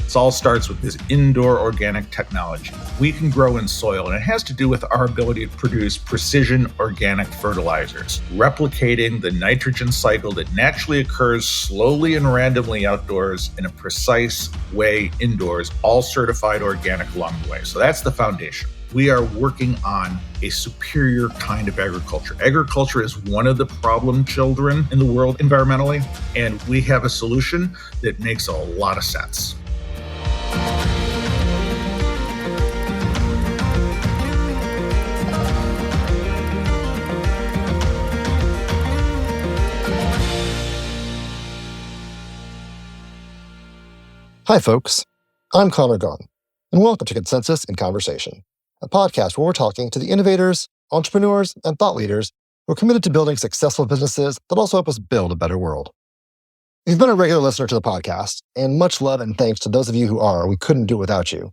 It all starts with this indoor organic technology. We can grow in soil, and it has to do with our ability to produce precision organic fertilizers, replicating the nitrogen cycle that naturally occurs slowly and randomly outdoors in a precise way indoors, all certified organic along the way. So that's the foundation. We are working on a superior kind of agriculture. Agriculture is one of the problem children in the world environmentally, and we have a solution that makes a lot of sense. Hi, folks. I'm Conor Gaughan, and welcome to Consensus in Conversation, a podcast where we're talking to the innovators, entrepreneurs, and thought leaders who are committed to building successful businesses that also help us build a better world. If you've been a regular listener to the podcast, and much love and thanks to those of you who are, we couldn't do it without you,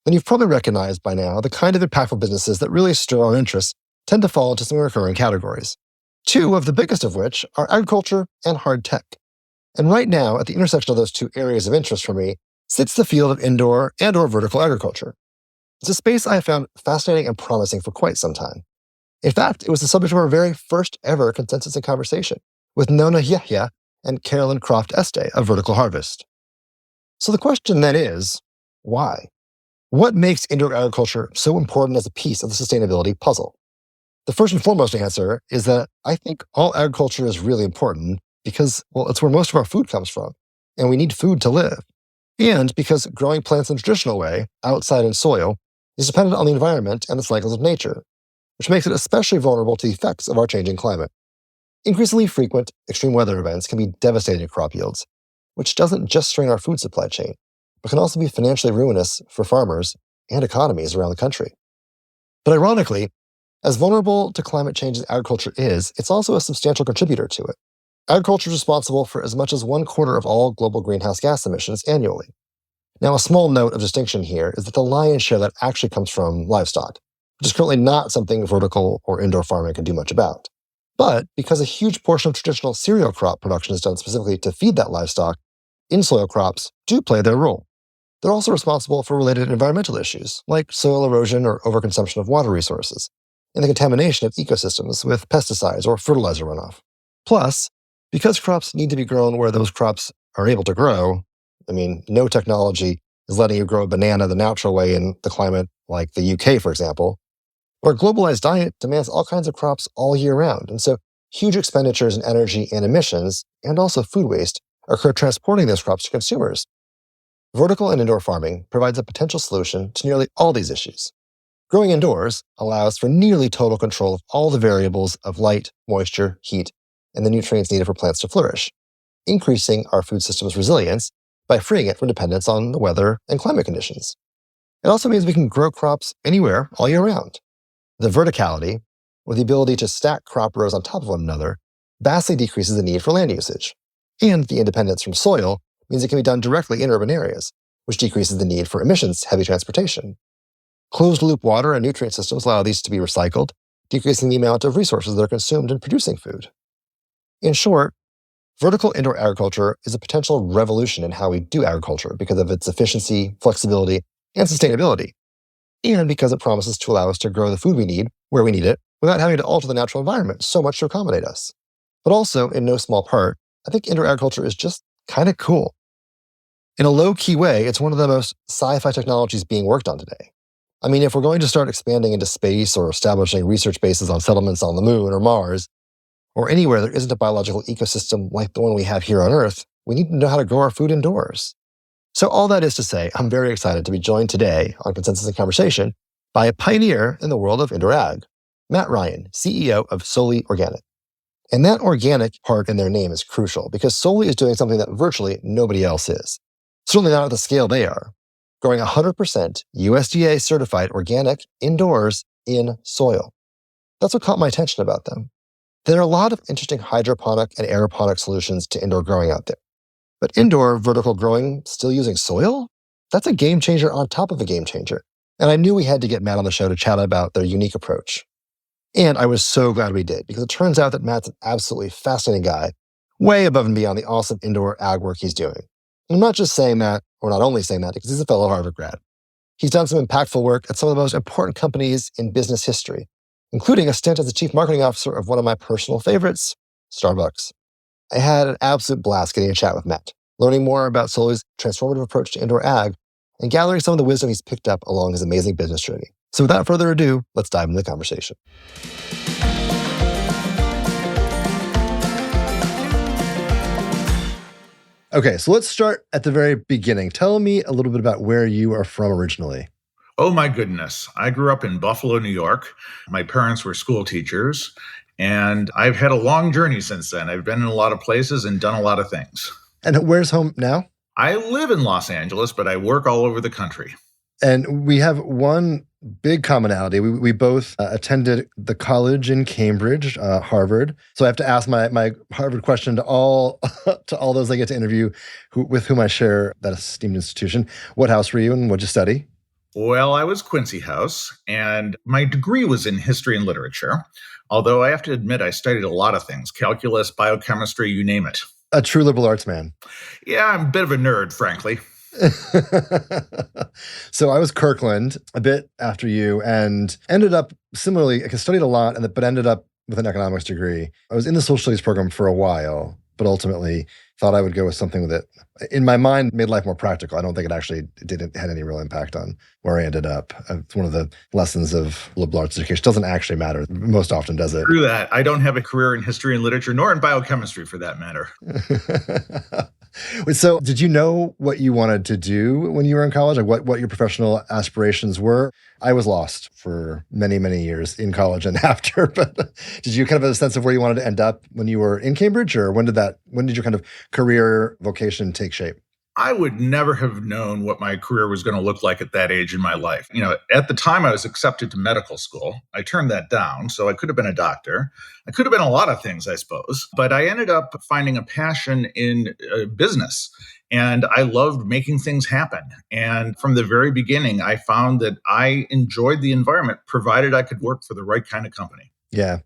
then you've probably recognized by now the kind of impactful businesses that really stir our interest tend to fall into some recurring categories. Two of the biggest of which are agriculture and hard tech. And right now, at the intersection of those two areas of interest for me, sits the field of indoor and/or vertical agriculture. It's a space I have found fascinating and promising for quite some time. In fact, it was the subject of our very first ever Consensus in Conversation with Nona Yahya and Carolyn Croft Este of Vertical Harvest. So the question then is, why? What makes indoor agriculture so important as a piece of the sustainability puzzle? The first and foremost answer is that I think all agriculture is really important because, well, it's where most of our food comes from, and we need food to live. And because growing plants in a traditional way, outside in soil, is dependent on the environment and the cycles of nature, which makes it especially vulnerable to the effects of our changing climate. Increasingly frequent extreme weather events can be devastating to crop yields, which doesn't just strain our food supply chain, but can also be financially ruinous for farmers and economies around the country. But ironically, as vulnerable to climate change as agriculture is, it's also a substantial contributor to it. Agriculture is responsible for as much as 1/4 of all global greenhouse gas emissions annually. Now, a small note of distinction here is that the lion's share of that actually comes from livestock, which is currently not something vertical or indoor farming can do much about. But because a huge portion of traditional cereal crop production is done specifically to feed that livestock, in-soil crops do play their role. They're also responsible for related environmental issues, like soil erosion or overconsumption of water resources, and the contamination of ecosystems with pesticides or fertilizer runoff. Plus, because crops need to be grown where those crops are able to grow, no technology is letting you grow a banana the natural way in the climate like the UK, for example. Our globalized diet demands all kinds of crops all year round, and so huge expenditures in energy and emissions, and also food waste, occur transporting those crops to consumers. Vertical and indoor farming provides a potential solution to nearly all these issues. Growing indoors allows for nearly total control of all the variables of light, moisture, heat, and the nutrients needed for plants to flourish, increasing our food system's resilience by freeing it from dependence on the weather and climate conditions. It also means we can grow crops anywhere all year round. The verticality, or the ability to stack crop rows on top of one another, vastly decreases the need for land usage. And the independence from soil means it can be done directly in urban areas, which decreases the need for emissions-heavy transportation. Closed-loop water and nutrient systems allow these to be recycled, decreasing the amount of resources that are consumed in producing food. In short, vertical indoor agriculture is a potential revolution in how we do agriculture because of its efficiency, flexibility, and sustainability, and because it promises to allow us to grow the food we need where we need it without having to alter the natural environment so much to accommodate us. But also, in no small part, I think indoor agriculture is just kind of cool. In a low-key way, it's one of the most sci-fi technologies being worked on today. If we're going to start expanding into space or establishing research bases on settlements on the moon or Mars, or anywhere there isn't a biological ecosystem like the one we have here on Earth, we need to know how to grow our food indoors. So all that is to say, I'm very excited to be joined today on Consensus in Conversation by a pioneer in the world of indoor ag, Matt Ryan, CEO of Soli Organic. And that organic part in their name is crucial because Soli is doing something that virtually nobody else is. Certainly not at the scale they are, growing 100% USDA certified organic indoors in soil. That's what caught my attention about them. There are a lot of interesting hydroponic and aeroponic solutions to indoor growing out there. But indoor vertical growing still using soil? That's a game changer on top of a game changer. And I knew we had to get Matt on the show to chat about their unique approach. And I was so glad we did, because it turns out that Matt's an absolutely fascinating guy, way above and beyond the awesome indoor ag work he's doing. I'm not just saying that or not only saying that because he's a fellow Harvard grad. He's done some impactful work at some of the most important companies in business history, including a stint as the chief marketing officer of one of my personal favorites, Starbucks. I had an absolute blast getting a chat with Matt, learning more about Soli's transformative approach to indoor ag, and gathering some of the wisdom he's picked up along his amazing business journey. So without further ado, let's dive into the conversation. Okay, so let's start at the very beginning. Tell me a little bit about where you are from originally. Oh my goodness. I grew up in Buffalo, New York. My parents were school teachers, and I've had a long journey since then. I've been in a lot of places and done a lot of things. And where's home now? I live in Los Angeles, but I work all over the country. And we have one big commonality. We both attended the college in Cambridge, Harvard. So I have to ask my Harvard question to all to all those I get to interview with whom I share that esteemed institution. What house were you and what'd you study? Well, I was Quincy House, and my degree was in history and literature. Although I have to admit, I studied a lot of things, calculus, biochemistry, you name it. A true liberal arts man. Yeah, I'm a bit of a nerd, frankly. So I was Kirkland a bit after you and ended up similarly, I studied a lot, but ended up with an economics degree. I was in the social studies program for a while, but ultimately thought I would go with something that, in my mind, made life more practical. I don't think it actually had any real impact on where I ended up. It's one of the lessons of liberal arts education. It doesn't actually matter most often, does it? True that. I don't have a career in history and literature, nor in biochemistry for that matter. So did you know what you wanted to do when you were in college? Like what your professional aspirations were? I was lost for many, many years in college and after, but did you kind of have a sense of where you wanted to end up when you were in Cambridge, or when did your kind of career vocation take shape? I would never have known what my career was going to look like at that age in my life. At the time I was accepted to medical school. I turned that down, so I could have been a doctor. I could have been a lot of things, I suppose. But I ended up finding a passion in business, and I loved making things happen. And from the very beginning, I found that I enjoyed the environment, provided I could work for the right kind of company. Yeah.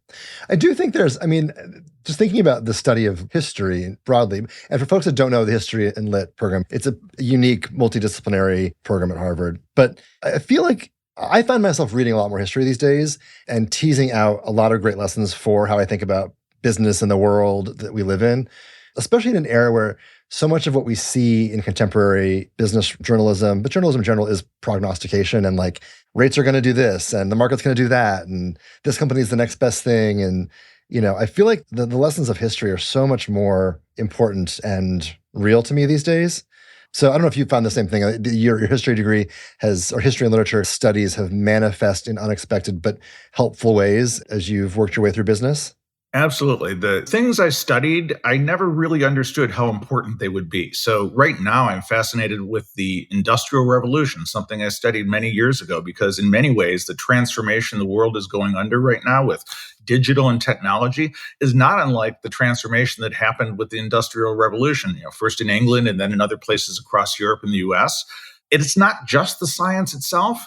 I do think just thinking about the study of history broadly, and for folks that don't know the history and lit program, it's a unique multidisciplinary program at Harvard. But I feel like I find myself reading a lot more history these days and teasing out a lot of great lessons for how I think about business and the world that we live in, especially in an era where so much of what we see in contemporary business journalism, but journalism in general, is prognostication and like rates are going to do this and the market's going to do that and this company is the next best thing. And, I feel like the lessons of history are so much more important and real to me these days. So I don't know if you found the same thing. Your history degree or history and literature studies have manifest in unexpected but helpful ways as you've worked your way through business. Absolutely. The things I studied, I never really understood how important they would be. So right now I'm fascinated with the Industrial Revolution, something I studied many years ago, because in many ways, the transformation the world is going under right now with digital and technology is not unlike the transformation that happened with the Industrial Revolution, first in England and then in other places across Europe and the US. It's not just the science itself.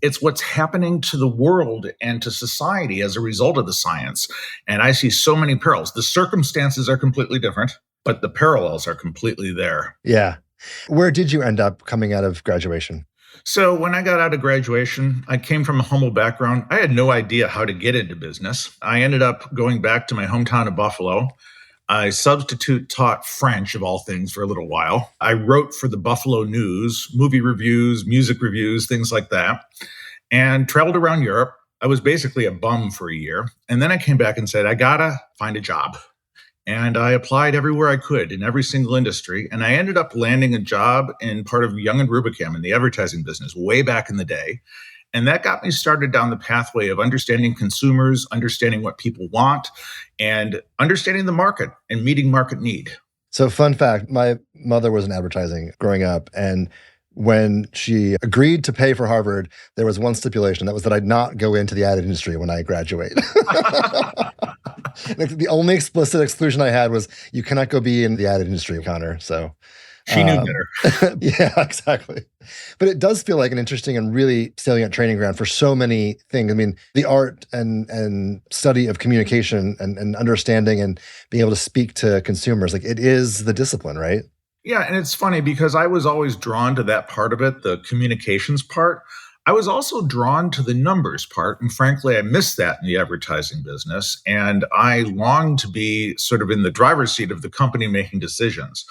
It's what's happening to the world and to society as a result of the science. And I see so many parallels. The circumstances are completely different, but the parallels are completely there. Yeah. Where did you end up coming out of graduation? So when I got out of graduation, I came from a humble background. I had no idea how to get into business. I ended up going back to my hometown of Buffalo. I substitute taught French, of all things, for a little while. I wrote for the Buffalo News, movie reviews, music reviews, things like that, and traveled around Europe. I was basically a bum for a year. And then I came back and said, I gotta find a job. And I applied everywhere I could in every single industry. And I ended up landing a job in part of Young and Rubicam in the advertising business way back in the day. And that got me started down the pathway of understanding consumers, understanding what people want, and understanding the market and meeting market need. So fun fact, my mother was in advertising growing up. And when she agreed to pay for Harvard, there was one stipulation. That was that I'd not go into the ad industry when I graduate. The only explicit exclusion I had was you cannot go be in the ad industry, Conor. So she knew better. Yeah, exactly. But it does feel like an interesting and really salient training ground for so many things. I mean, the art and study of communication and understanding and being able to speak to consumers, like it is the discipline, right? Yeah, and it's funny because I was always drawn to that part of it, the communications part. I was also drawn to the numbers part. And frankly, I missed that in the advertising business. And I longed to be sort of in the driver's seat of the company making decisions.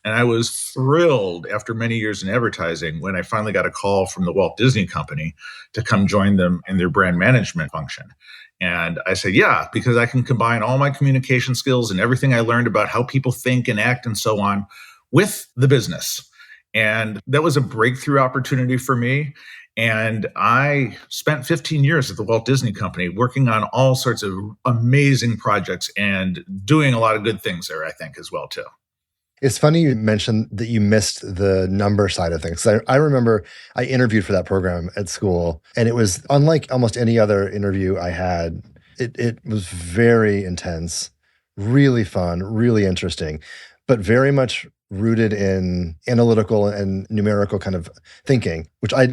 And I was thrilled after many years in advertising when I finally got a call from the Walt Disney Company to come join them in their brand management function. And I said, yeah, because I can combine all my communication skills and everything I learned about how people think and act and so on with the business. And that was a breakthrough opportunity for me. And I spent 15 years at the Walt Disney Company working on all sorts of amazing projects and doing a lot of good things there, I think, as well, too. It's funny you mentioned that you missed the number side of things. I remember I interviewed for that program at school, and it was unlike almost any other interview I had. It was very intense, really fun, really interesting, but very much rooted in analytical and numerical kind of thinking, which I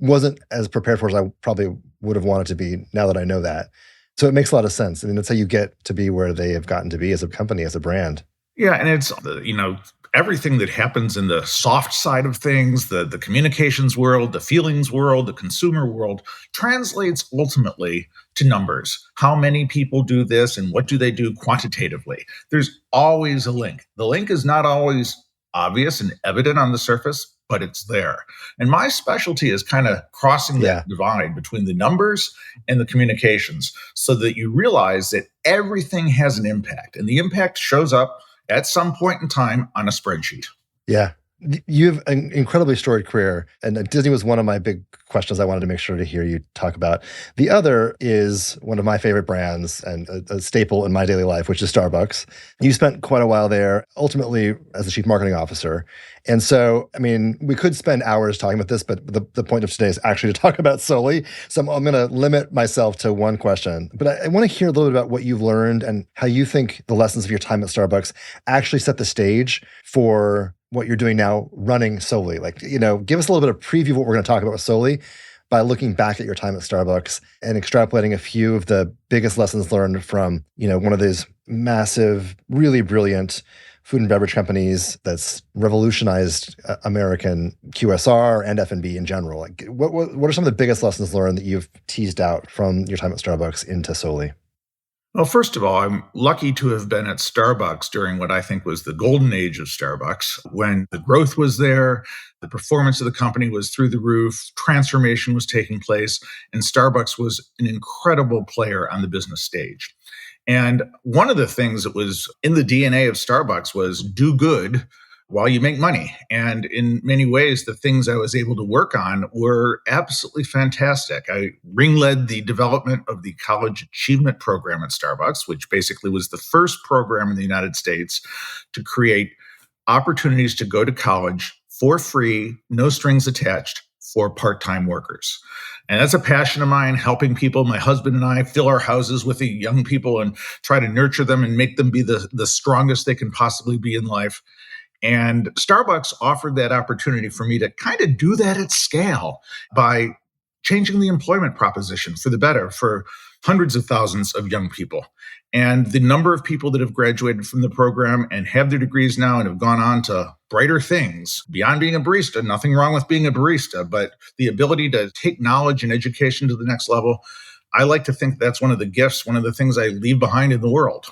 wasn't as prepared for as I probably would have wanted to be now that I know that. So it makes a lot of sense. I mean, that's how you get to be where they have gotten to be as a company, as a brand. Yeah, and it's everything that happens in the soft side of things, the communications world, the feelings world, the consumer world, translates ultimately to numbers. How many people do this and what do they do quantitatively? There's always a link. The link is not always obvious and evident on the surface, but it's there. And my specialty is kind of crossing that divide between the numbers and the communications so that you realize that everything has an impact, and the impact shows up at some point in time on a spreadsheet. Yeah. You have an incredibly storied career, and Disney was one of my big questions I wanted to make sure to hear you talk about. The other is one of my favorite brands and a staple in my daily life, which is Starbucks. You spent quite a while there, ultimately as the chief marketing officer. And so, I mean, we could spend hours talking about this, but the point of today is actually to talk about Soli. So I'm going to limit myself to one question. But I want to hear a little bit about what you've learned and how you think the lessons of your time at Starbucks actually set the stage for what you're doing now running Soli. Like, give us a little bit of preview of what we're going to talk about with Soli by looking back at your time at Starbucks and extrapolating a few of the biggest lessons learned from, one of these massive, really brilliant food and beverage companies that's revolutionized American QSR and F&B in general. Like, what are some of the biggest lessons learned that you've teased out from your time at Starbucks into Soli? Well, first of all, I'm lucky to have been at Starbucks during what I think was the golden age of Starbucks, when the growth was there, the performance of the company was through the roof, transformation was taking place, and Starbucks was an incredible player on the business stage. And one of the things that was in the DNA of Starbucks was do good while you make money. And in many ways, the things I was able to work on were absolutely fantastic. I ring-led the development of the College Achievement Program at Starbucks, which basically was the first program in the United States to create opportunities to go to college for free, no strings attached, for part-time workers. And that's a passion of mine, helping people. My husband and I fill our houses with the young people and try to nurture them and make them be the strongest they can possibly be in life. And Starbucks offered that opportunity for me to kind of do that at scale by changing the employment proposition for the better for hundreds of thousands of young people. And the number of people that have graduated from the program and have their degrees now and have gone on to brighter things beyond being a barista, nothing wrong with being a barista, but the ability to take knowledge and education to the next level, I like to think that's one of the gifts, one of the things I leave behind in the world.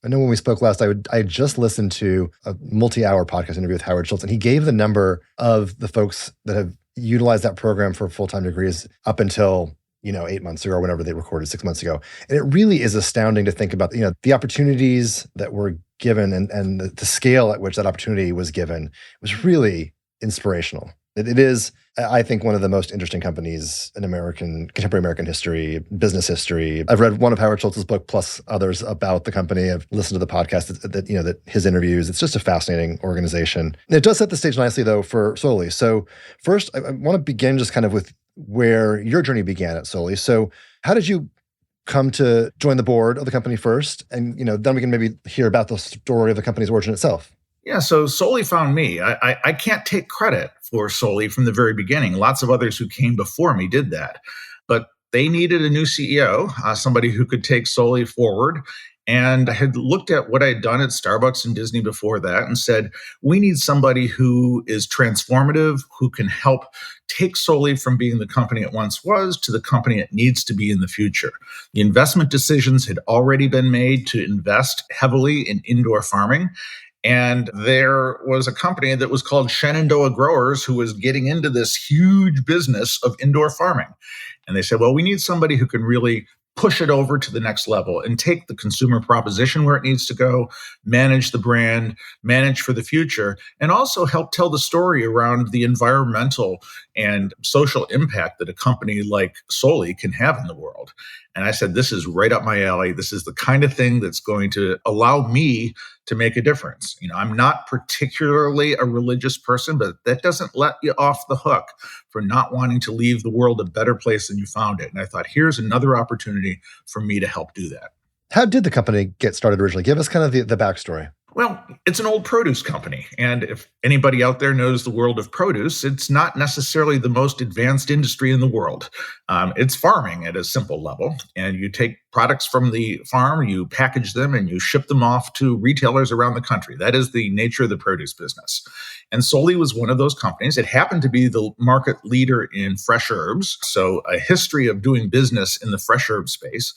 I know when we spoke last, I just listened to a multi-hour podcast interview with Howard Schultz, and he gave the number of the folks that have utilized that program for full-time degrees up until 8 months ago or whenever they recorded 6 months ago. And it really is astounding to think about, the opportunities that were given and the scale at which that opportunity was given was really inspirational. It is, I think, one of the most interesting companies in contemporary American history, business history. I've read one of Howard Schultz's book plus others about the company. I've listened to the podcast that his interviews. It's just a fascinating organization. And it does set the stage nicely, though, for Soli. So first, I want to begin just kind of with where your journey began at Soli. So how did you come to join the board of the company first? And, then we can maybe hear about the story of the company's origin itself. Yeah, so Soli found me. I can't take credit for Soli from the very beginning. Lots of others who came before me did that. But they needed a new CEO, somebody who could take Soli forward. And I had looked at what I had done at Starbucks and Disney before that and said, we need somebody who is transformative, who can help take Soli from being the company it once was to the company it needs to be in the future. The investment decisions had already been made to invest heavily in indoor farming. And there was a company that was called Shenandoah Growers who was getting into this huge business of indoor farming. And they said, well, we need somebody who can really push it over to the next level and take the consumer proposition where it needs to go, manage the brand, manage for the future, and also help tell the story around the environmental and social impact that a company like Soli can have in the world. And I said, this is right up my alley. This is the kind of thing that's going to allow me to make a difference. I'm not particularly a religious person, but that doesn't let you off the hook for not wanting to leave the world a better place than you found it. And I thought, here's another opportunity for me to help do that. How did the company get started originally? Give us kind of the backstory. Well, it's an old produce company. And if anybody out there knows the world of produce, it's not necessarily the most advanced industry in the world. It's farming at a simple level. And you take products from the farm, you package them, and you ship them off to retailers around the country. That is the nature of the produce business. And Soli was one of those companies. It happened to be the market leader in fresh herbs. So a history of doing business in the fresh herb space,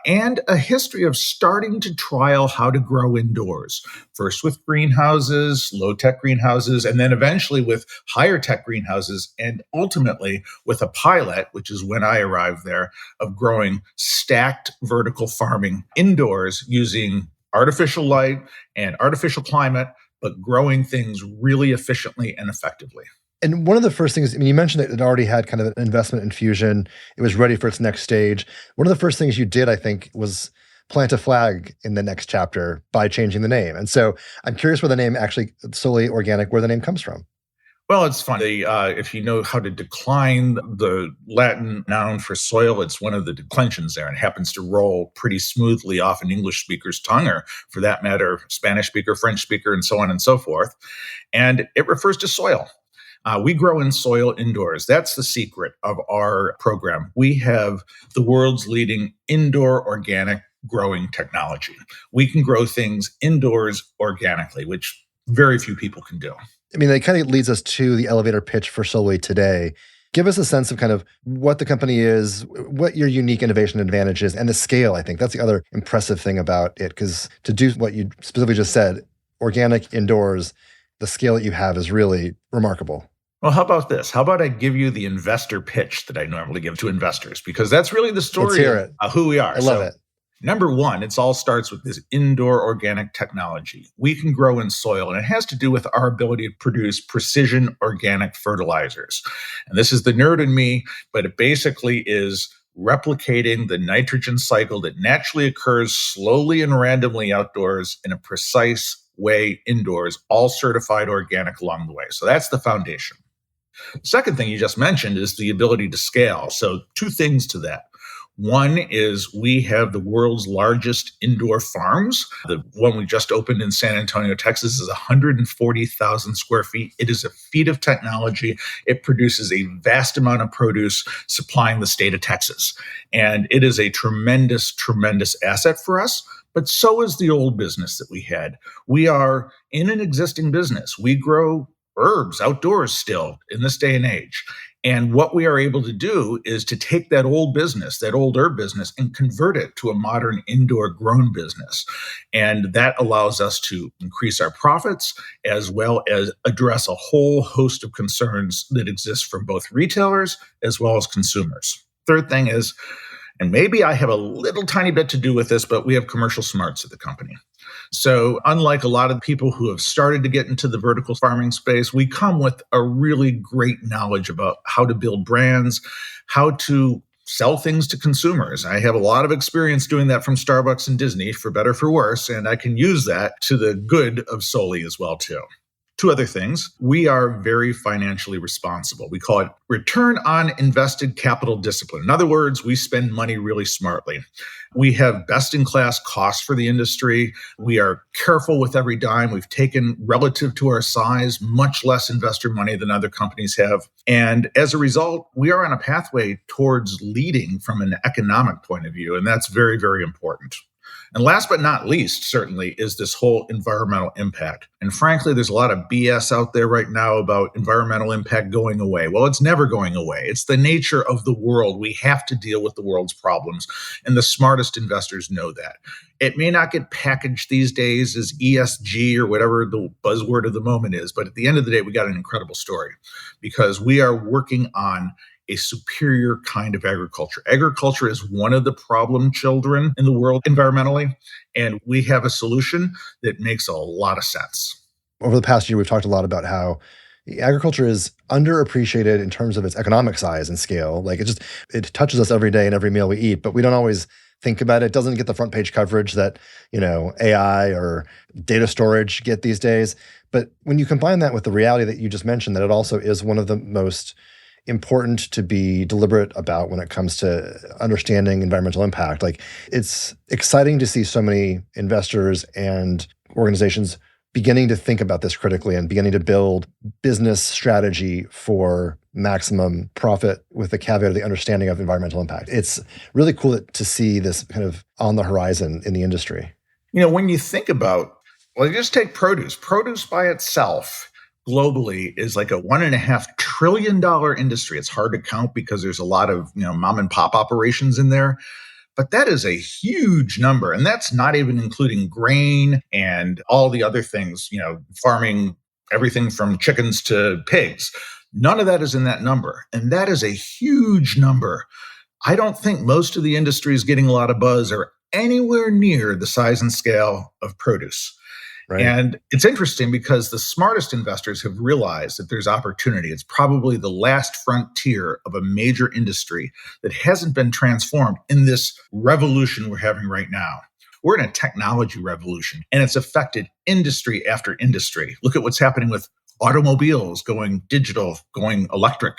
and a history of starting to trial how to grow indoors, first with greenhouses, low-tech greenhouses, and then eventually with higher-tech greenhouses, and ultimately with a pilot, which is when I arrived there, of growing stacked vertical farming indoors using artificial light and artificial climate, but growing things really efficiently and effectively. And one of the first things, you mentioned that it already had kind of an investment infusion. It was ready for its next stage. One of the first things you did, I think, was plant a flag in the next chapter by changing the name. And so I'm curious where the name actually, Soli Organic, where the name comes from. Well, it's funny. If you know how to decline the Latin noun for soil, it's one of the declensions there, and it happens to roll pretty smoothly off an English speaker's tongue, or for that matter, Spanish speaker, French speaker, and so on and so forth. And it refers to soil. We grow in soil indoors. That's the secret of our program. We have the world's leading indoor organic growing technology. We can grow things indoors organically, which very few people can do. That kind of leads us to the elevator pitch for Soli today. Give us a sense of kind of what the company is, what your unique innovation advantage is, and the scale, I think. That's the other impressive thing about it, because to do what you specifically just said, organic indoors, the scale that you have is really remarkable. Well, how about this? How about I give you the investor pitch that I normally give to investors? Because that's really the story of who we are. I love it. Number one, it all starts with this indoor organic technology. We can grow in soil, and it has to do with our ability to produce precision organic fertilizers. And this is the nerd in me, but it basically is replicating the nitrogen cycle that naturally occurs slowly and randomly outdoors in a precise way indoors, all certified organic along the way. So that's the foundation. The second thing you just mentioned is the ability to scale. So two things to that. One is we have the world's largest indoor farms. The one we just opened in San Antonio, Texas is 140,000 square feet. It is a feat of technology. It produces a vast amount of produce supplying the state of Texas. And it is a tremendous, tremendous asset for us. But so is the old business that we had. We are in an existing business. We grow herbs outdoors still in this day and age. And what we are able to do is to take that old business, that old herb business, and convert it to a modern indoor grown business. And that allows us to increase our profits as well as address a whole host of concerns that exist from both retailers as well as consumers. Third thing is, and maybe I have a little tiny bit to do with this, but we have commercial smarts at the company. So unlike a lot of people who have started to get into the vertical farming space, we come with a really great knowledge about how to build brands, how to sell things to consumers. I have a lot of experience doing that from Starbucks and Disney, for better, for worse, and I can use that to the good of Soli as well, too. Two other things. We are very financially responsible. We call it return on invested capital discipline. In other words, we spend money really smartly. We have best-in-class costs for the industry. We are careful with every dime. We've taken, relative to our size, much less investor money than other companies have. And as a result, we are on a pathway towards leading from an economic point of view. And that's very, very important. And last but not least, certainly, is this whole environmental impact. And frankly, there's a lot of BS out there right now about environmental impact going away. Well, it's never going away. It's the nature of the world. We have to deal with the world's problems. And the smartest investors know that. It may not get packaged these days as ESG or whatever the buzzword of the moment is, but at the end of the day, we got an incredible story because we are working on a superior kind of agriculture. Agriculture is one of the problem children in the world environmentally, and we have a solution that makes a lot of sense. Over the past year, we've talked a lot about how agriculture is underappreciated in terms of its economic size and scale. Like it touches us every day in every meal we eat, but we don't always think about it. It doesn't get the front page coverage that, AI or data storage get these days. But when you combine that with the reality that you just mentioned, that it also is one of the most important to be deliberate about when it comes to understanding environmental impact. Like, it's exciting to see so many investors and organizations beginning to think about this critically and beginning to build business strategy for maximum profit with the caveat of the understanding of environmental impact. It's really cool to see this kind of on the horizon in the industry. When you think about, just take produce. Produce by itself globally is like a $1.5 trillion industry. It's hard to count because there's a lot of mom and pop operations in there. But that is a huge number. And that's not even including grain and all the other things, farming, everything from chickens to pigs. None of that is in that number. And that is a huge number. I don't think most of the industry is getting a lot of buzz or anywhere near the size and scale of produce. Right. And it's interesting because the smartest investors have realized that there's opportunity. It's probably the last frontier of a major industry that hasn't been transformed in this revolution we're having right now. We're in a technology revolution, and it's affected industry after industry. Look at what's happening with automobiles going digital, going electric.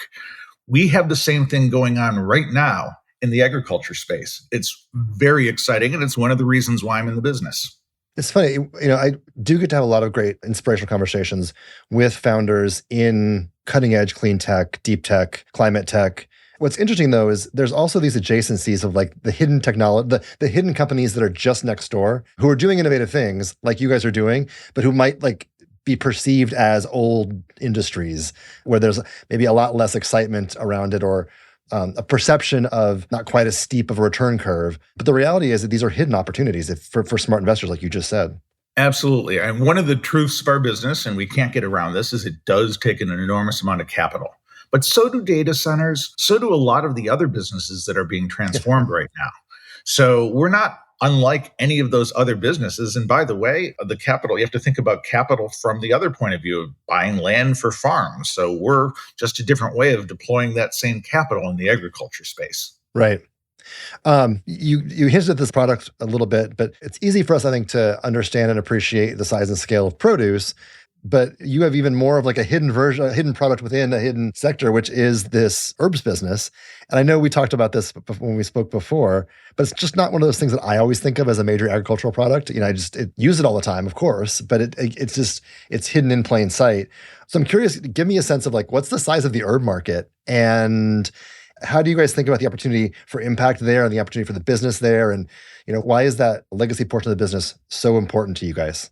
We have the same thing going on right now in the agriculture space. It's very exciting, and it's one of the reasons why I'm in the business. It's funny, I do get to have a lot of great inspirational conversations with founders in cutting edge clean tech, deep tech, climate tech. What's interesting though is there's also these adjacencies of like the hidden technology, the hidden companies that are just next door who are doing innovative things like you guys are doing, but who might like be perceived as old industries where there's maybe a lot less excitement around it or a perception of not quite as steep of a return curve. But the reality is that these are hidden opportunities for smart investors, like you just said. Absolutely. And one of the truths of our business, and we can't get around this, is it does take an enormous amount of capital. But so do data centers. So do a lot of the other businesses that are being transformed right now. So we're not unlike any of those other businesses. And by the way, the capital, you have to think about capital from the other point of view of buying land for farms. So we're just a different way of deploying that same capital in the agriculture space. Right. You hinted at this product a little bit, but it's easy for us, I think, to understand and appreciate the size and scale of produce. But you have even more of like a hidden version, a hidden product within a hidden sector, which is this herbs business. And I know we talked about this when we spoke before, but it's just not one of those things that I always think of as a major agricultural product. I use it all the time, of course, but it's hidden in plain sight. So I'm curious, give me a sense of like, what's the size of the herb market and how do you guys think about the opportunity for impact there and the opportunity for the business there? And, why is that legacy portion of the business so important to you guys?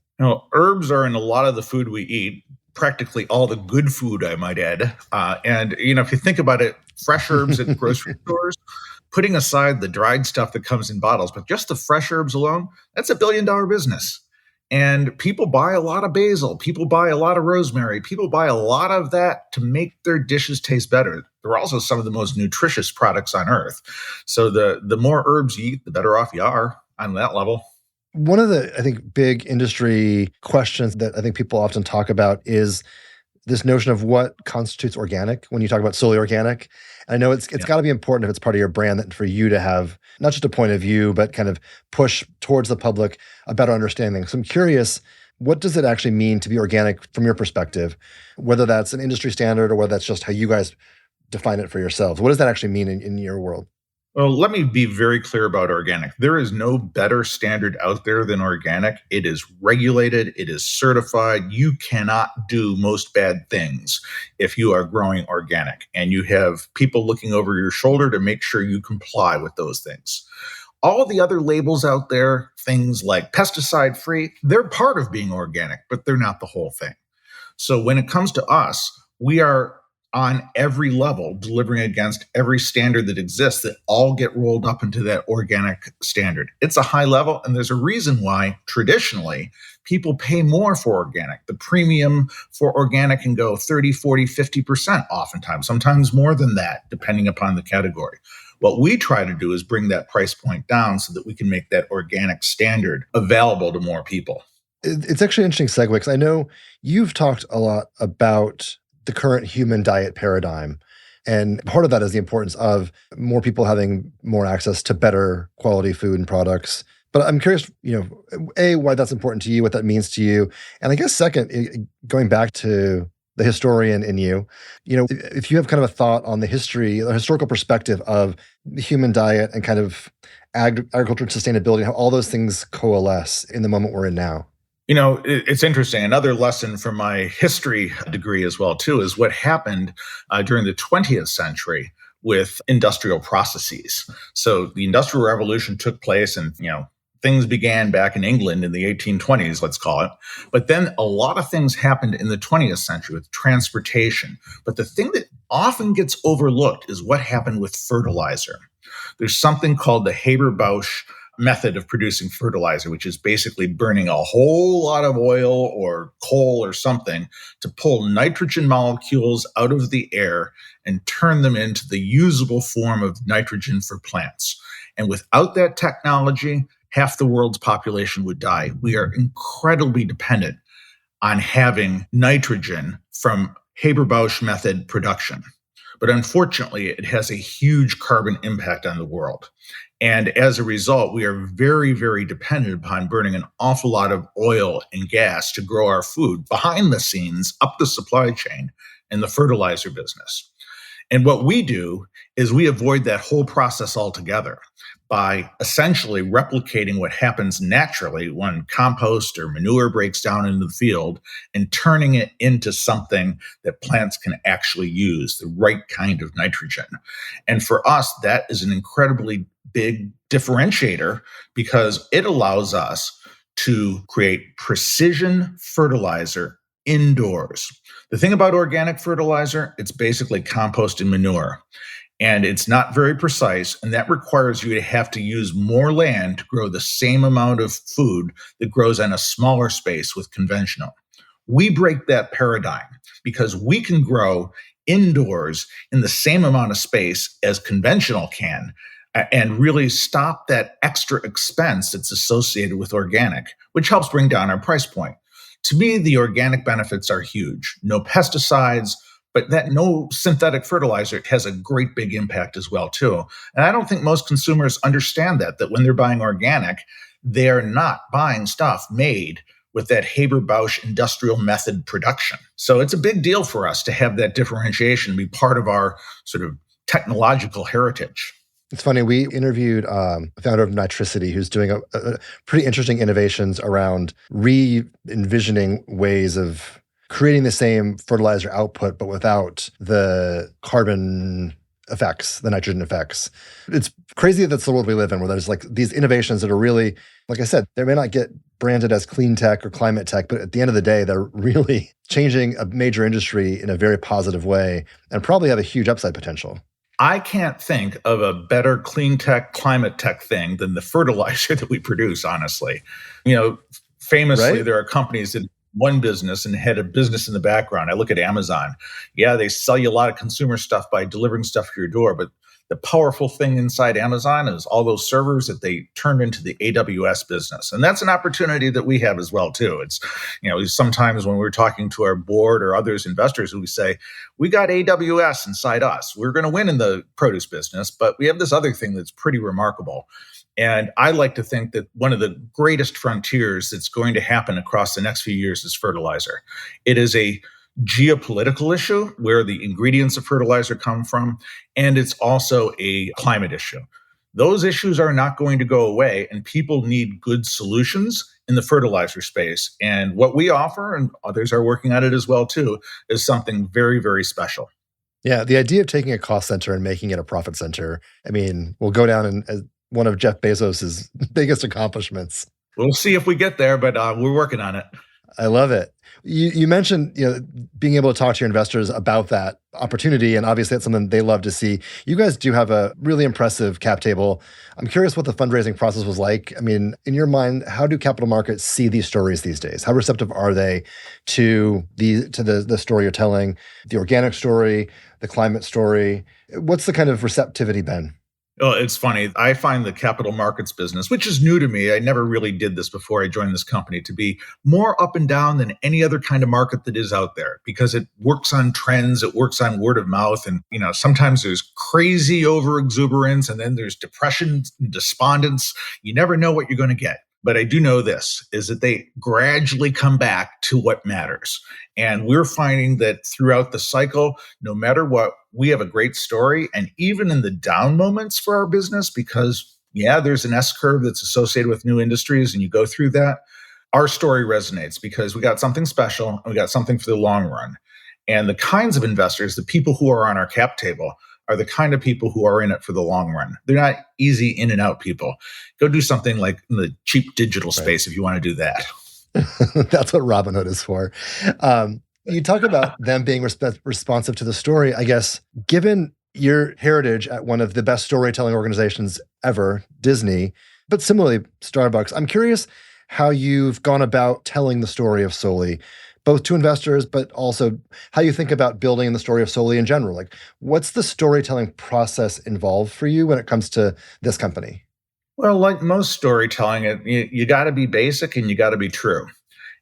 Herbs are in a lot of the food we eat, practically all the good food, I might add. And if you think about it, fresh herbs at grocery stores, putting aside the dried stuff that comes in bottles, but just the fresh herbs alone, that's $1 billion business. And people buy a lot of basil. People buy a lot of rosemary. People buy a lot of that to make their dishes taste better. They're also some of the most nutritious products on earth. So the more herbs you eat, the better off you are on that level. One of the, I think, big industry questions that I think people often talk about is this notion of what constitutes organic when you talk about Soli Organic. I know it's got to be important if it's part of your brand that for you to have not just a point of view, but kind of push towards the public a better understanding. So I'm curious, what does it actually mean to be organic from your perspective, whether that's an industry standard or whether that's just how you guys define it for yourselves? What does that actually mean in your world? Well, let me be very clear about organic. There is no better standard out there than organic. It is regulated. It is certified. You cannot do most bad things if you are growing organic, and you have people looking over your shoulder to make sure you comply with those things. All of the other labels out there, things like pesticide free, they're part of being organic, but they're not the whole thing. So when it comes to us, we are on every level delivering against every standard that exists that all get rolled up into that organic standard. It's a high level, and there's a reason why traditionally people pay more for organic. The premium for organic can go 30, 40, 50% oftentimes, sometimes more than that, depending upon the category. What we try to do is bring that price point down so that we can make that organic standard available to more people. It's actually an interesting segue because I know you've talked a lot about the current human diet paradigm. And part of that is the importance of more people having more access to better quality food and products. But I'm curious, A, why that's important to you, what that means to you. And I guess second, going back to the historian in you, if you have kind of a thought on the historical perspective of the human diet and kind of agriculture and sustainability, how all those things coalesce in the moment we're in now. It's interesting. Another lesson from my history degree as well, too, is what happened during the 20th century with industrial processes. So the Industrial Revolution took place and, things began back in England in the 1820s, let's call it. But then a lot of things happened in the 20th century with transportation. But the thing that often gets overlooked is what happened with fertilizer. There's something called the Haber-Bosch method of producing fertilizer, which is basically burning a whole lot of oil or coal or something to pull nitrogen molecules out of the air and turn them into the usable form of nitrogen for plants. And without that technology, half the world's population would die. We are incredibly dependent on having nitrogen from Haber-Bosch method production. But unfortunately, it has a huge carbon impact on the world. And as a result, we are very, very dependent upon burning an awful lot of oil and gas to grow our food behind the scenes, up the supply chain in the fertilizer business. And what we do is we avoid that whole process altogether by essentially replicating what happens naturally when compost or manure breaks down into the field and turning it into something that plants can actually use, the right kind of nitrogen. And for us, that is an incredibly big differentiator because it allows us to create precision fertilizer indoors. The thing about organic fertilizer, it's basically compost and manure. And it's not very precise, and that requires you to have to use more land to grow the same amount of food that grows on a smaller space with conventional. We break that paradigm because we can grow indoors in the same amount of space as conventional can and really stop that extra expense that's associated with organic, which helps bring down our price point. To me, the organic benefits are huge. No pesticides, but that no synthetic fertilizer has a great big impact as well, too. And I don't think most consumers understand that when they're buying organic, they're not buying stuff made with that Haber-Bosch industrial method production. So it's a big deal for us to have that differentiation be part of our sort of technological heritage. It's funny, we interviewed a founder of Nitricity who's doing a pretty interesting innovations around re-envisioning ways of creating the same fertilizer output, but without the carbon effects, the nitrogen effects. It's crazy that that's the world we live in, where there's like these innovations that are really, like I said, they may not get branded as clean tech or climate tech, but at the end of the day, they're really changing a major industry in a very positive way and probably have a huge upside potential. I can't think of a better clean tech, climate tech thing than the fertilizer that we produce, honestly. Famously, Right? There are companies that one business and had a business in the background. I look at Amazon. Yeah, they sell you a lot of consumer stuff by delivering stuff to your door, but the powerful thing inside Amazon is all those servers that they turned into the AWS business. And that's an opportunity that we have as well, too. It's, sometimes when we're talking to our board or others investors, we say, we got AWS inside us. We're going to win in the produce business, but we have this other thing that's pretty remarkable. And I like to think that one of the greatest frontiers that's going to happen across the next few years is fertilizer. It is a geopolitical issue where the ingredients of fertilizer come from, and it's also a climate issue. Those issues are not going to go away, and people need good solutions in the fertilizer space. And what we offer, and others are working on it as well too, is something very, very special. Yeah, the idea of taking a cost center and making it a profit center, I mean, will go down as one of Jeff Bezos's biggest accomplishments. We'll see if we get there, but we're working on it. I love it. You mentioned, being able to talk to your investors about that opportunity, and obviously that's something they love to see. You guys do have a really impressive cap table. I'm curious what the fundraising process was like. I mean, in your mind, how do capital markets see these stories these days? How receptive are they to the story you're telling, the organic story, the climate story? What's the kind of receptivity been? Oh, it's funny. I find the capital markets business, which is new to me, I never really did this before I joined this company, to be more up and down than any other kind of market that is out there, because it works on trends, it works on word of mouth. And, sometimes there's crazy over exuberance, and then there's depression, despondence. You never know what you're going to get. But I do know this, is that they gradually come back to what matters. And we're finding that throughout the cycle, no matter what, we have a great story. And even in the down moments for our business, because, there's an S curve that's associated with new industries, and you go through that, our story resonates because we got something special and we got something for the long run. And the kinds of investors, the people who are on our cap table, are the kind of people who are in it for the long run. They're not easy in and out people. Go do something like in the cheap digital space if you want to do that. That's what Robinhood is for. You talk about them being responsive to the story. I guess, given your heritage at one of the best storytelling organizations ever, Disney, but similarly Starbucks, I'm curious how you've gone about telling the story of Soli, both to investors, but also how you think about building the story of Soli in general. Like, what's the storytelling process involved for you when it comes to this company? Well, like most storytelling, you got to be basic and you got to be true.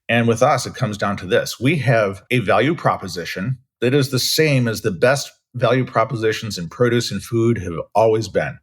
And with us, it comes down to this. We have a value proposition that is the same as the best value propositions in produce and food have always been.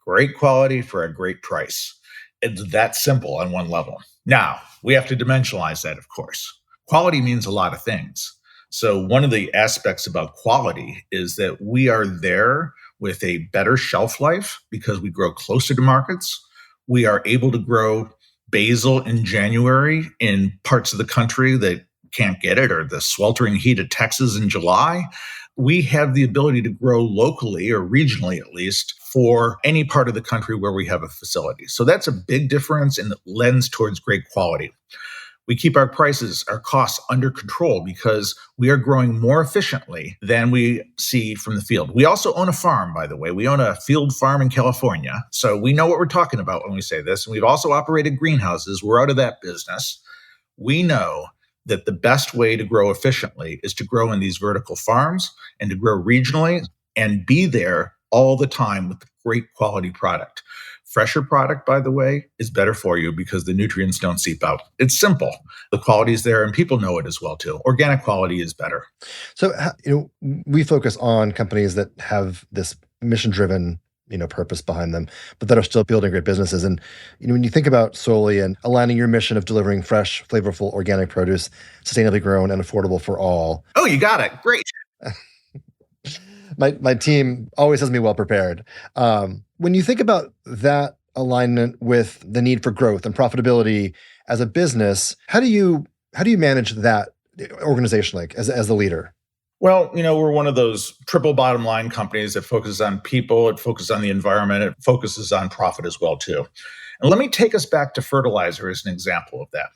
Great quality for a great price. It's that simple on one level. Now, we have to dimensionalize that, of course. Quality means a lot of things. So one of the aspects about quality is that we are there with a better shelf life because we grow closer to markets. We are able to grow basil in January in parts of the country that can't get it, or the sweltering heat of Texas in July. We have the ability to grow locally, or regionally at least, for any part of the country where we have a facility. So that's a big difference, and it lends towards great quality. We keep our prices, our costs under control because we are growing more efficiently than we see from the field. We also own a farm, by the way. We own a field farm in California. So we know what we're talking about when we say this. And we've also operated greenhouses. We're out of that business. We know that the best way to grow efficiently is to grow in these vertical farms and to grow regionally and be there all the time with great quality product. Fresher product, by the way, is better for you because the nutrients don't seep out. It's simple. The quality is there and people know it as well too. Organic quality is better. So, we focus on companies that have this mission-driven, purpose behind them, but that are still building great businesses. And, when you think about Soli and aligning your mission of delivering fresh, flavorful, organic produce, sustainably grown and affordable for all. Oh, you got it. Great. My team always has me well prepared. When you think about that alignment with the need for growth and profitability as a business, how do you manage that organization, like as the leader? Well, we're one of those triple bottom line companies that focuses on people, it focuses on the environment, it focuses on profit as well too. And let me take us back to fertilizer as an example of that.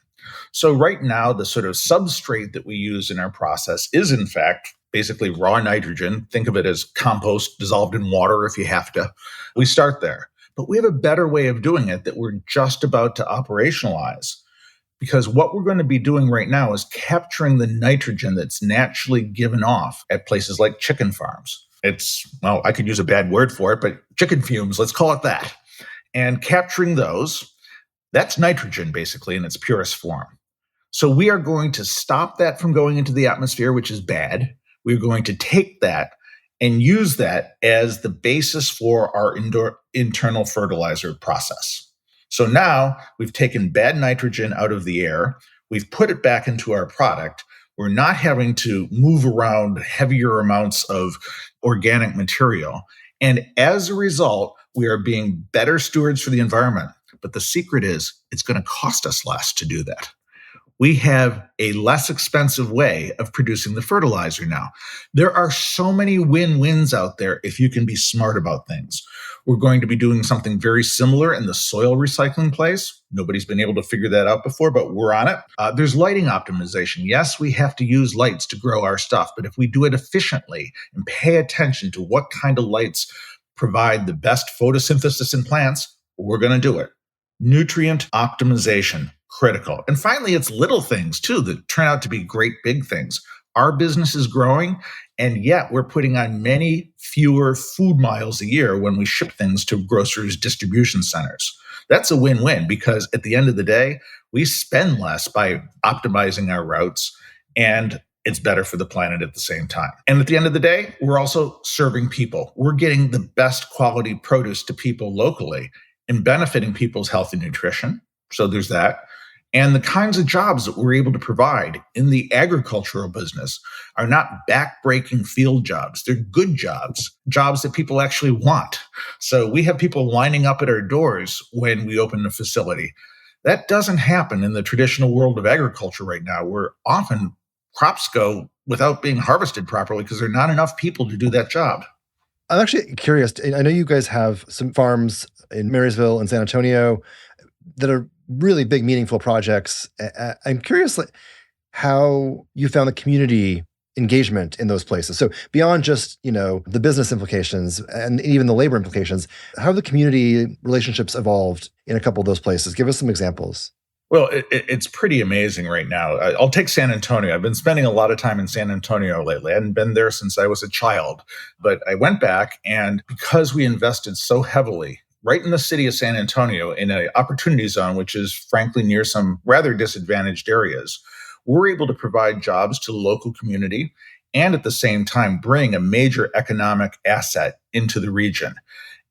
So right now, the sort of substrate that we use in our process is in fact basically raw nitrogen. Think of it as compost dissolved in water if you have to. We start there. But we have a better way of doing it that we're just about to operationalize. Because what we're going to be doing right now is capturing the nitrogen that's naturally given off at places like chicken farms. I could use a bad word for it, but chicken fumes, let's call it that. And capturing those, that's nitrogen basically in its purest form. So we are going to stop that from going into the atmosphere, which is bad. We're going to take that and use that as the basis for our internal fertilizer process. So now we've taken bad nitrogen out of the air. We've put it back into our product. We're not having to move around heavier amounts of organic material. And as a result, we are being better stewards for the environment. But the secret is it's going to cost us less to do that. We have a less expensive way of producing the fertilizer now. There are so many win-wins out there if you can be smart about things. We're going to be doing something very similar in the soil recycling place. Nobody's been able to figure that out before, but we're on it. There's lighting optimization. Yes, we have to use lights to grow our stuff, but if we do it efficiently and pay attention to what kind of lights provide the best photosynthesis in plants, we're going to do it. Nutrient optimization, critical. And finally, it's little things too that turn out to be great big things. Our business is growing, and yet we're putting on many fewer food miles a year when we ship things to grocers' distribution centers. That's a win-win because at the end of the day, we spend less by optimizing our routes, and it's better for the planet at the same time. And at the end of the day, we're also serving people. We're getting the best quality produce to people locally and benefiting people's health and nutrition. So there's that. And the kinds of jobs that we're able to provide in the agricultural business are not backbreaking field jobs. They're good jobs, jobs that people actually want. So we have people lining up at our doors when we open a facility. That doesn't happen in the traditional world of agriculture right now, where often crops go without being harvested properly because there are not enough people to do that job. I'm actually curious. I know you guys have some farms in Marysville and San Antonio that are really big, meaningful projects. I'm curious how you found the community engagement in those places. So beyond just, the business implications and even the labor implications, how have the community relationships evolved in a couple of those places? Give us some examples. Well, it's pretty amazing right now. I'll take San Antonio. I've been spending a lot of time in San Antonio lately. I hadn't been there since I was a child, but I went back, and because we invested so heavily right in the city of San Antonio in an opportunity zone, which is frankly near some rather disadvantaged areas, we're able to provide jobs to the local community and at the same time bring a major economic asset into the region.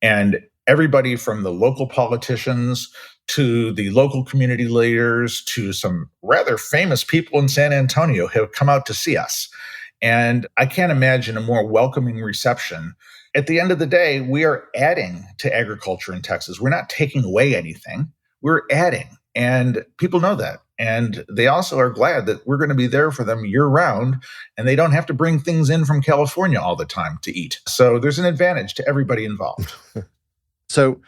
And everybody from the local politicians to the local community leaders to some rather famous people in San Antonio have come out to see us. And I can't imagine a more welcoming reception. At the end of the day, we are adding to agriculture in Texas. We're not taking away anything. We're adding. And people know that. And they also are glad that we're going to be there for them year round, and they don't have to bring things in from California all the time to eat. So there's an advantage to everybody involved. So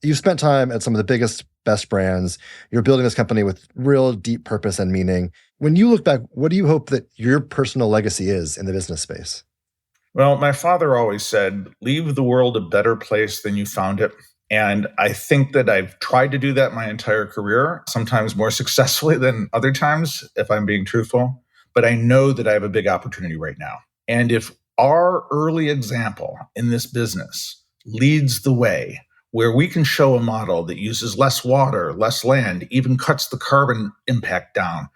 you've spent time at some of the biggest, best brands. You're building this company with real deep purpose and meaning. When you look back, what do you hope that your personal legacy is in the business space? Well, my father always said, leave the world a better place than you found it. And I think that I've tried to do that my entire career, sometimes more successfully than other times, if I'm being truthful. But I know that I have a big opportunity right now. And if our early example in this business leads the way, where we can show a model that uses less water, less land, even cuts the carbon impact down,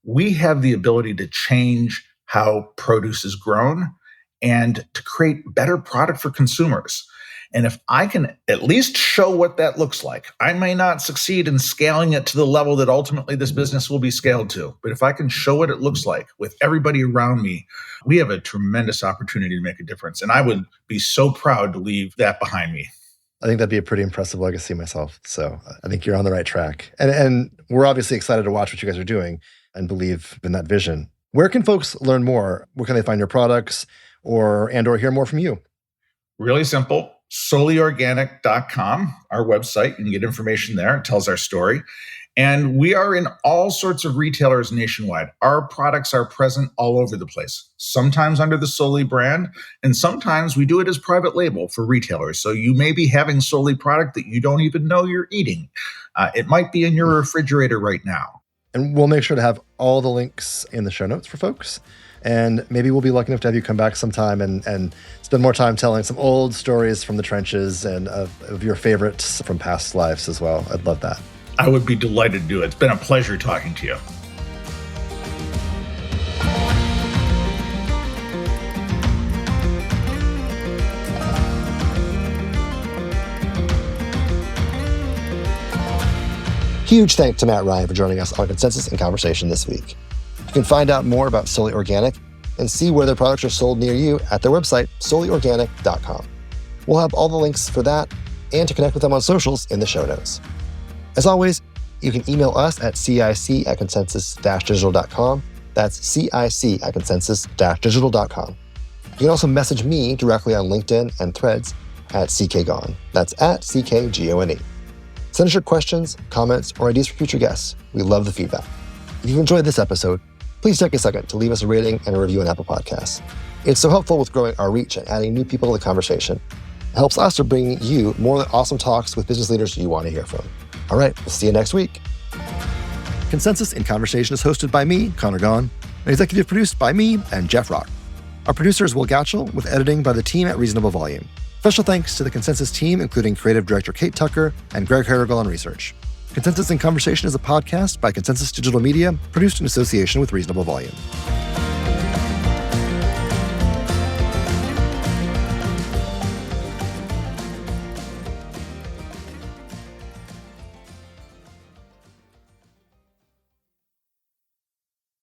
we have the ability to change how produce is grown and to create better product for consumers. And if I can at least show what that looks like, I may not succeed in scaling it to the level that ultimately this business will be scaled to. But if I can show what it looks like with everybody around me, we have a tremendous opportunity to make a difference. And I would be so proud to leave that behind me. I think that'd be a pretty impressive legacy myself. So I think you're on the right track. And we're obviously excited to watch what you guys are doing and believe in that vision. Where can folks learn more? Where can they find your products or hear more from you? Really simple. SoliOrganic.com, our website. You can get information there. It tells our story. And we are in all sorts of retailers nationwide. Our products are present all over the place, sometimes under the Soli brand, and sometimes we do it as private label for retailers. So you may be having Soli product that you don't even know you're eating. It might be in your refrigerator right now. And we'll make sure to have all the links in the show notes for folks. And maybe we'll be lucky enough to have you come back sometime and spend more time telling some old stories from the trenches and of your favorites from past lives as well. I'd love that. I would be delighted to do it. It's been a pleasure talking to you. Huge thanks to Matt Ryan for joining us on Consensus and Conversation this week. You can find out more about Soli Organic and see where their products are sold near you at their website, soliorganic.com. We'll have all the links for that and to connect with them on socials in the show notes. As always, You can email us at cic@consensus-digital.com. That's cic@consensus-digital.com. You can also message me directly on LinkedIn and Threads at ckgaughan. That's at ckgaughan. Send us your questions, comments, or ideas for future guests. We love the feedback. If you've enjoyed this episode, please take a second to leave us a rating and a review on Apple Podcasts. It's so helpful with growing our reach and adding new people to the conversation. It helps us to bring you more awesome talks with business leaders you want to hear from. All right, we'll see you next week. Consensus in Conversation is hosted by me, Conor Gaughan, and executive produced by me and Jeff Rock. Our producer is Will Gatchell, with editing by the team at Reasonable Volume. Special thanks to the Consensus team, including creative director Kate Tucker and Greg Harrigal on research. Consensus in Conversation is a podcast by Consensus Digital Media, produced in association with Reasonable Volume.